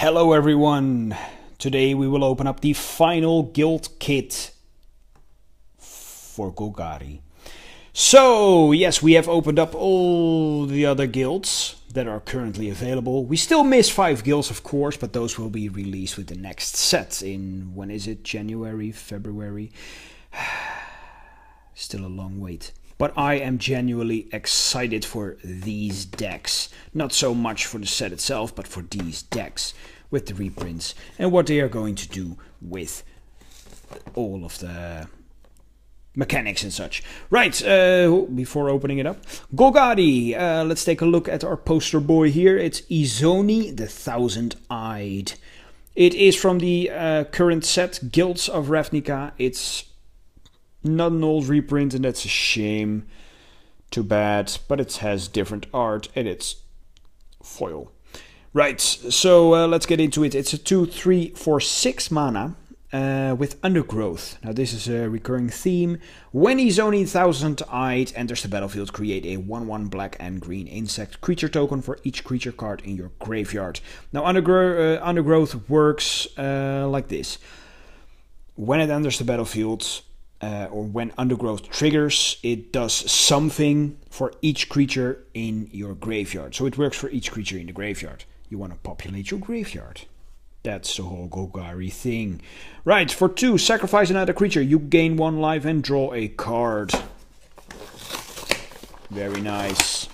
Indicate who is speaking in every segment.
Speaker 1: Hello everyone! Today we will open up the final guild kit for Golgari. So, yes, we have opened up all the other guilds that are currently available. We still miss 5 guilds, of course, but those will be released with the next set in, when is it? January, February? Still a long wait. But I am genuinely excited for these decks. Not so much for the set itself, but for these decks with the reprints and what they are going to do with all of the mechanics and such. Right, before opening it up, Golgari. Let's take a look at our poster boy here. It's Izoni the Thousand-Eyed. It is from the current set, Guilds of Ravnica. It's not an old reprint, and that's a shame. Too bad, but it has different art and it's foil. Right, so let's get into it. It's a 2/3 for 6 mana with Undergrowth. Now this is a recurring theme. When Izoni Thousand-Eyed enters the battlefield, create a 1/1 black and green insect creature token for each creature card in your graveyard. Now Undergrowth works like this. When it enters the battlefield, or when Undergrowth triggers, it does something for each creature in your graveyard. So it works for each creature in the graveyard. You want to populate your graveyard. That's the whole Golgari thing. Right, for 2, sacrifice another creature. You gain 1 life and draw a card. Very nice.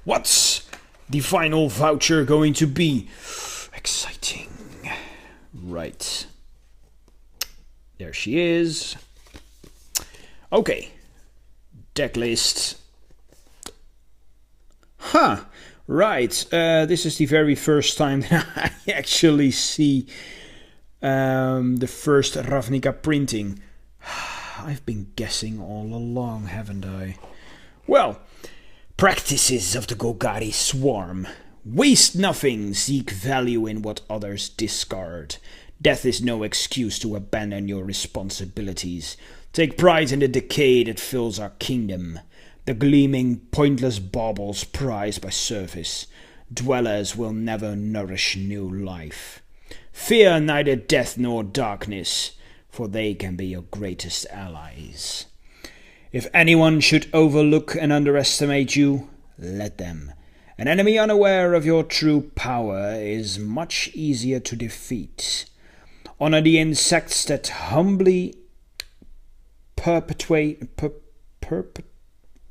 Speaker 1: What's the final voucher going to be? Exciting. Right. There she is. Okay. Deck list. Huh. Right. This is the very first time that I actually see the first Ravnica printing. I've been guessing all along, haven't I? Well, practices of the Golgari swarm. Waste nothing, seek value in what others discard. Death is no excuse to abandon your responsibilities. Take pride in the decay that fills our kingdom. The gleaming, pointless baubles prized by service. Dwellers will never nourish new life. Fear neither death nor darkness, for they can be your greatest allies. If anyone should overlook and underestimate you, let them. An enemy unaware of your true power is much easier to defeat. Honor the insects that humbly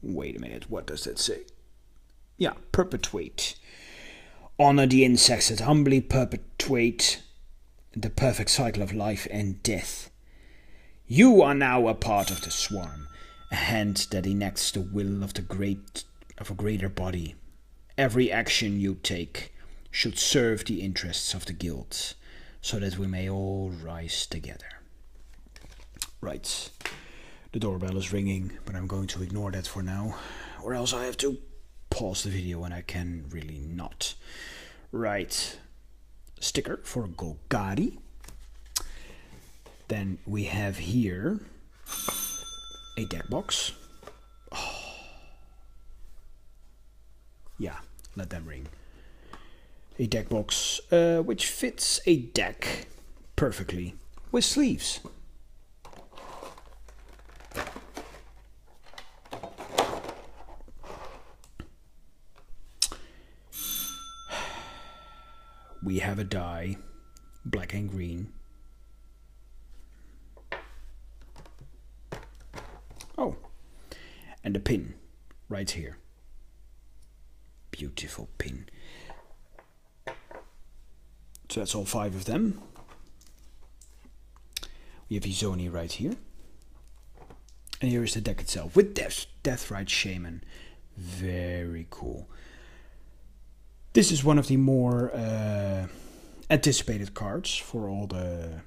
Speaker 1: wait a minute, what does that say? Yeah, perpetuate. Honor the insects that humbly perpetuate the perfect cycle of life and death. You are now a part of the swarm, a hand that enacts the will of a greater body. Every action you take should serve the interests of the guild, so that we may all rise together. Right. The doorbell is ringing, but I'm going to ignore that for now, or else I have to pause the video and I can really not. Right. Sticker for Golgari. Then we have here a deck box. Oh. Yeah, let them ring. A deck box which fits a deck perfectly with sleeves. We have a die, black and green. Oh, and a pin right here. Beautiful pin. So that's all 5 of them. We have Izoni right here. And here is the deck itself with Deathrite Shaman. Very cool. This is one of the more anticipated cards for all the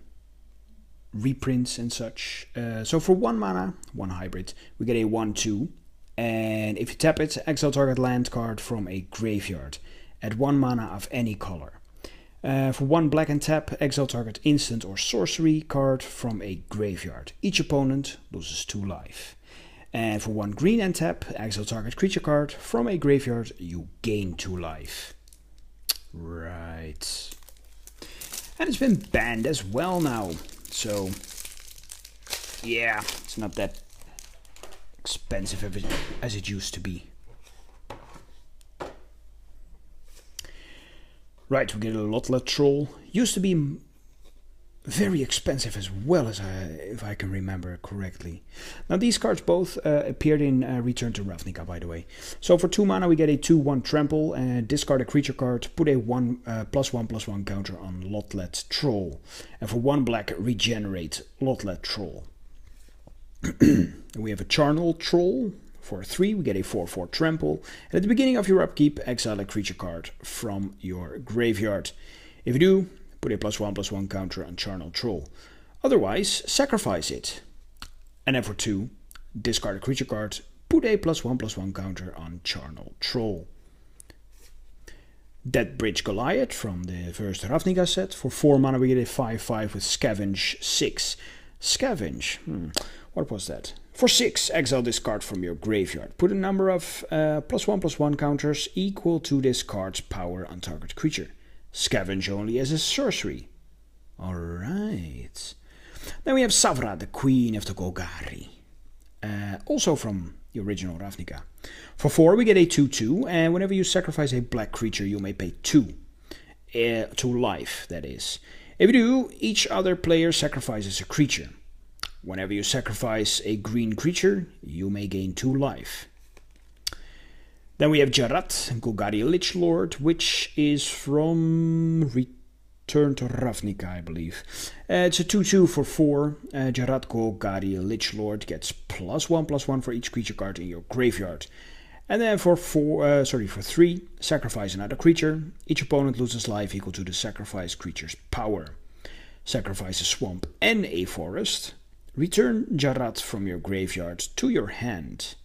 Speaker 1: reprints and such. So for 1 mana, 1 hybrid, we get a 1/2. And if you tap it, exile target land card from a graveyard. Add 1 mana of any color. For 1 black and tap, exile target instant or sorcery card from a graveyard. Each opponent loses 2 life. And for 1 green and tap, exile target creature card from a graveyard, you gain 2 life. Right. And it's been banned as well now. So, yeah, it's not that expensive as it used to be. Right, we get a Lotlet Troll. Used to be very expensive as well, as if I can remember correctly. Now these cards both appeared in Return to Ravnica, by the way. So for 2 mana we get a 2/1 trample and discard a creature card, put a +1/+1 counter on Lotlet Troll. And for 1 black, regenerate Lotlet Troll. We have a Charnel Troll. For 3 we get a 4/4 trample. And at the beginning of your upkeep, exile a creature card from your graveyard. If you do, put a +1/+1 counter on Charnel Troll. Otherwise, sacrifice it. And then for 2, discard a creature card, put a +1/+1 counter on Charnel Troll. Deadbridge Goliath from the first Ravnica set. For 4 mana we get a 5/5 with Scavenge 6. Scavenge, what was that? For 6, exile this card from your graveyard. Put a number of +1/+1 counters equal to this card's power on target creature. Scavenge only as a sorcery. Alright. Then we have Savra, the Queen of the Golgari. Also from the original Ravnica. For 4 we get a 2/2, and whenever you sacrifice a black creature you may pay 2. 2 life, that is. If you do, each other player sacrifices a creature. Whenever you sacrifice a green creature, you may gain 2 life. Then we have Jarat, Golgari Lichlord, which is from Return to Ravnica, I believe. It's a 2/2 for 4. Jarat Golgari Lichlord gets +1/+1 for each creature card in your graveyard. And then for 3, sacrifice another creature. Each opponent loses life equal to the sacrificed creature's power. Sacrifice a swamp and a forest. Return Jarat from your graveyard to your hand.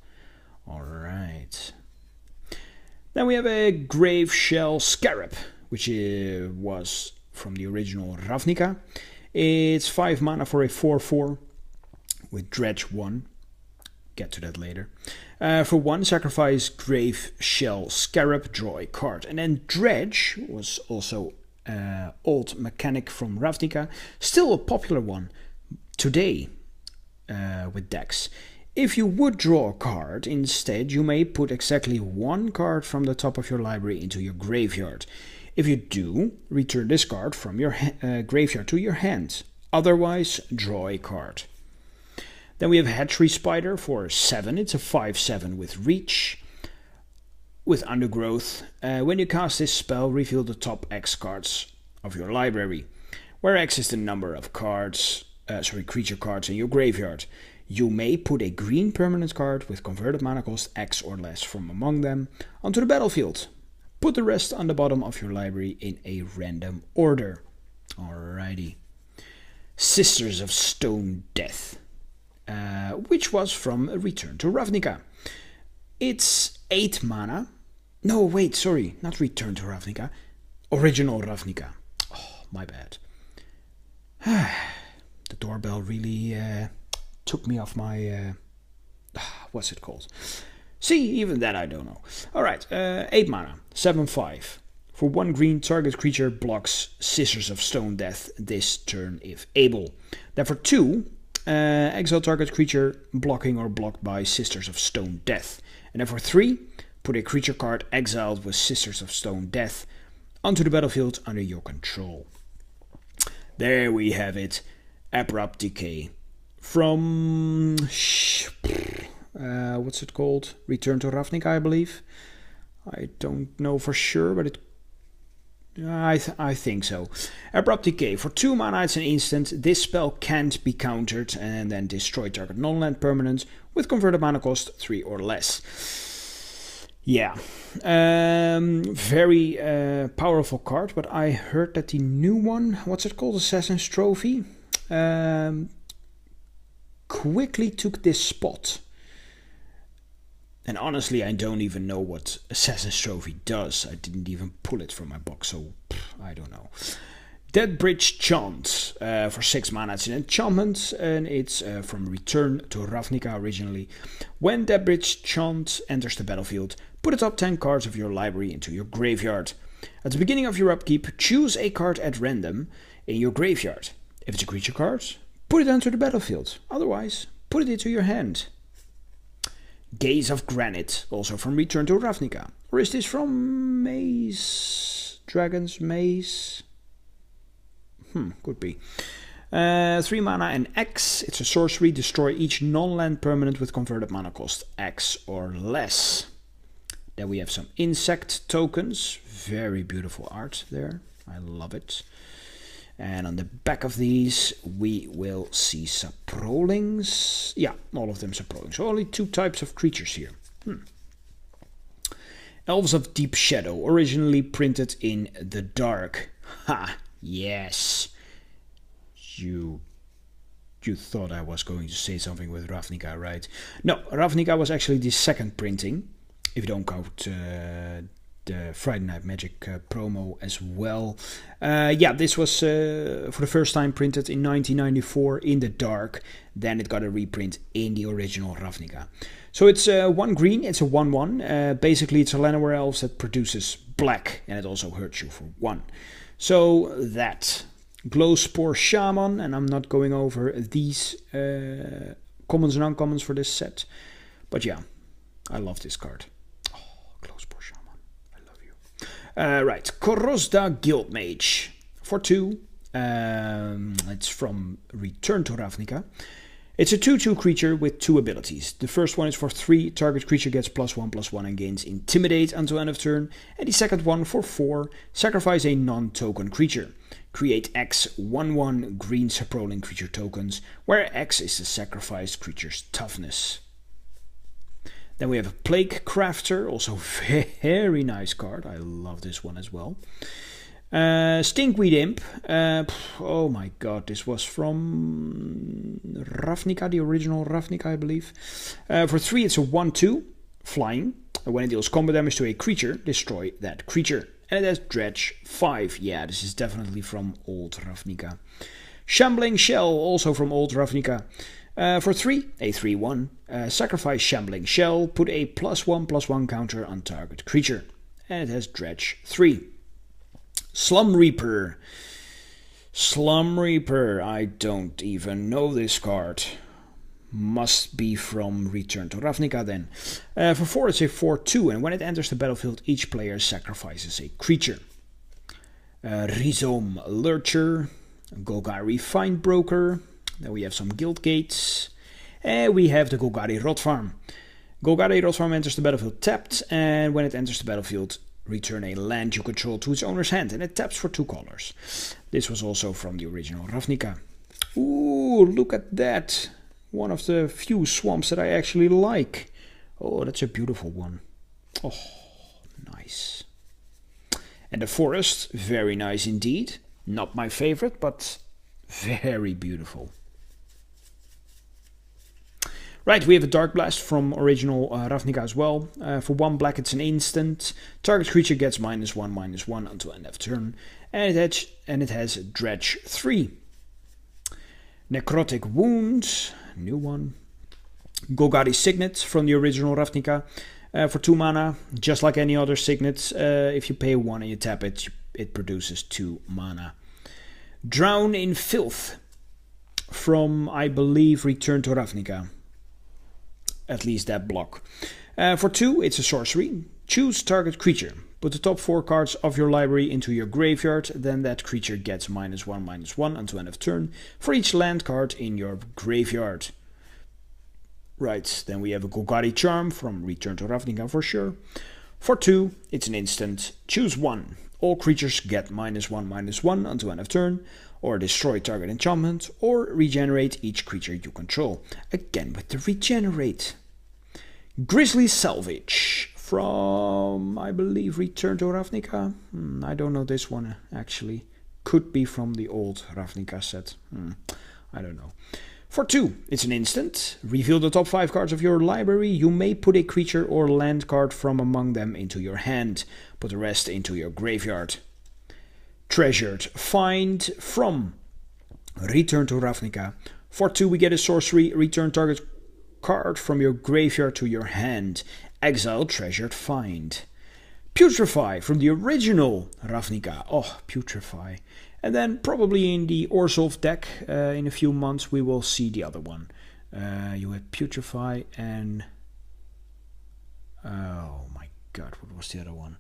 Speaker 1: Alright. Then we have a Grave Shell Scarab, which was from the original Ravnica. It's 5 mana for a 4/4 with Dredge 1. Get to that later. For 1, sacrifice Grave Shell Scarab, draw a card. And then Dredge was also old mechanic from Ravnica. Still a popular one today with decks. If you would draw a card, instead you may put exactly 1 card from the top of your library into your graveyard. If you do, return this card from your graveyard to your hand. Otherwise, draw a card. Then we have Hatchery Spider for 7. It's a 5/7 with Reach. With Undergrowth, when you cast this spell, reveal the top X cards of your library, where X is the number of creature cards in your graveyard. You may put a green permanent card with converted mana cost X or less from among them onto the battlefield. Put the rest on the bottom of your library in a random order. Alrighty. Sisters of Stone Death, which was from Return to Ravnica. It's 8 mana. No, wait, sorry, not Return to Ravnica. Original Ravnica. Oh, my bad. The doorbell really took me off my... what's it called? See, even that I don't know. Alright, 8 mana, 7/5. For 1 green, target creature blocks Sisters of Stone Death this turn if able. Then for 2, exile target creature blocking or blocked by Sisters of Stone Death. And then for 3, put a creature card exiled with Sisters of Stone Death onto the battlefield under your control. There we have it. Abrupt Decay. From... what's it called? Return to Ravnica, I believe. I don't know for sure, but it... I think so. Abrupt Decay. For 2 mana, it's an instant. This spell can't be countered, and then destroy target non-land permanent with converted mana cost 3 or less. Yeah. Very powerful card, but I heard that the new one, what's it called? Assassin's Trophy? Quickly took this spot. And honestly, I don't even know what Assassin's Trophy does. I didn't even pull it from my box, so I don't know. Deadbridge Chant. For 6 mana, it's an enchantment, and it's from Return to Ravnica originally. When Deadbridge Chant enters the battlefield, put the top 10 cards of your library into your graveyard. At the beginning of your upkeep, choose a card at random in your graveyard. If it's a creature card, put it onto the battlefield. Otherwise, put it into your hand. Gaze of Granite, also from Return to Ravnica. Or is this from Maze? Dragon's Maze? Could be. 3 mana and X. It's a sorcery. Destroy each non-land permanent with converted mana cost X or less. Then we have some insect tokens. Very beautiful art there. I love it. And on the back of these, we will see Saprolings. Yeah, all of them Saprolings. So only 2 types of creatures here. Elves of Deep Shadow, originally printed in the dark. Ha, yes. You thought I was going to say something with Ravnica, right? No, Ravnica was actually the second printing, if you don't count the Friday Night Magic promo as well. Yeah, this was for the first time printed in 1994 in the dark. Then it got a reprint in the original Ravnica. So it's 1 green, it's a 1/1. Basically, it's a Llanowar Elves that produces black, and it also hurts you for 1. So that Glowspore Shaman, and I'm not going over these commons and uncommons for this set. But yeah, I love this card. Glowspore Shaman, I love you. Right, Korozda Guildmage for 2. It's from Return to Ravnica. It's a 2/2 creature with 2 abilities. The first one is for 3. Target creature gets +1/+1 and gains Intimidate until end of turn. And the second one for 4. Sacrifice a non-token creature. Create X 1/1 green Saproling creature tokens, where X is the sacrificed creature's toughness. Then we have a Plague Crafter, also very nice card. I love this one as well. Stinkweed Imp. Oh my god, this was from Ravnica, the original Ravnica, I believe. For 3, it's a 1/2 flying. When it deals combat damage to a creature, destroy that creature. And it has Dredge 5. Yeah, this is definitely from old Ravnica. Shambling Shell, also from old Ravnica. For 3, a 3/1. Sacrifice Shambling Shell, put a +1/+1 counter on target creature. And it has Dredge 3. Slum Reaper. Slum Reaper, I don't even know this card. Must be from Return to Ravnica then. For 4, it's a 4/2, and when it enters the battlefield, each player sacrifices a creature. Rhizome Lurcher, Golgari Findbroker. Then we have some Gilt Gates. And we have the Golgari Rot Farm. Golgari Rot Farm enters the battlefield tapped, and when it enters the battlefield, return a land you control to its owner's hand, and it taps for 2 colors. This was also from the original Ravnica. Ooh, look at that. One of the few swamps that I actually like. Oh, that's a beautiful one. Oh, nice. And the forest, very nice indeed. Not my favorite, but very beautiful. Right, we have a Dark Blast from original Ravnica as well. For 1 black, it's an instant. Target creature gets -1/-1 until end of turn. And it has Dredge 3. Necrotic Wound, new one. Golgari Signet from the original Ravnica. For 2 mana, just like any other Signet. If you pay 1 and you tap it, it produces 2 mana. Drown in Filth from, I believe, Return to Ravnica. At least that block. For 2, it's a sorcery. Choose target creature. Put the top 4 cards of your library into your graveyard. Then that creature gets -1/-1 until end of turn for each land card in your graveyard. Right, then we have a Golgari Charm from Return to Ravnica for sure. For 2, it's an instant. Choose 1. All creatures get -1/-1 until end of turn, or destroy target enchantment, or regenerate each creature you control. Again with the regenerate. Grizzly Salvage from, I believe, Return to Ravnica. I don't know this one actually. Could be from the old Ravnica set. I don't know. For 2, it's an instant. Reveal the top 5 cards of your library. You may put a creature or land card from among them into your hand. Put the rest into your graveyard. Treasured Find from Return to Ravnica. For 2, we get a sorcery. Return target card from your graveyard to your hand. Exile Treasured Find. Putrefy from the original Ravnica. Oh, Putrefy. And then probably in the Orzhov deck in a few months we will see the other one. You had Putrefy and... oh my god, what was the other one?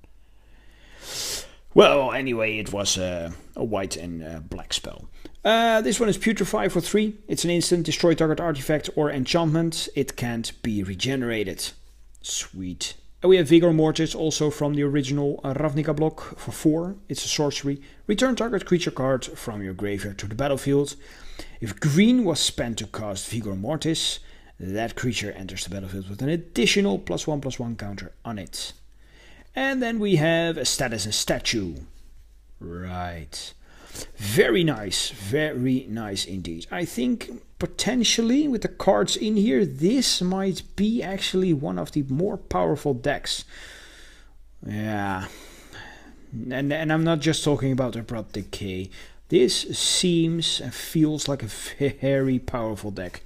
Speaker 1: Well, anyway, it was a white and black spell. This one is Putrefy for 3. It's an instant, destroy target artifact or enchantment. It can't be regenerated. Sweet. And we have Vigor Mortis, also from the original Ravnica block for 4. It's a sorcery. Return target creature card from your graveyard to the battlefield. If green was spent to cast Vigor Mortis, that creature enters the battlefield with an additional +1/+1 counter on it. And then we have a status and statue. Right. Very nice indeed. I think potentially with the cards in here, this might be actually one of the more powerful decks. Yeah. And I'm not just talking about Abrupt Decay. This seems and feels like a very powerful deck.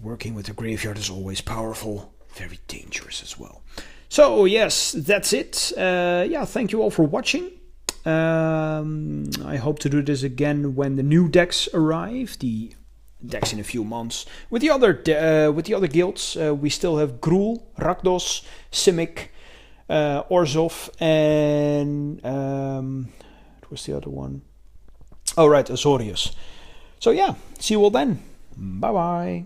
Speaker 1: Working with the graveyard is always powerful. Very dangerous as well. So yes, that's it. Yeah, thank you all for watching. I hope to do this again when the new decks arrive. The decks in a few months. With the other guilds, we still have Gruul, Rakdos, Simic, Orzhov, and what was the other one? Oh right, Azorius. So yeah, see you all then. Bye bye.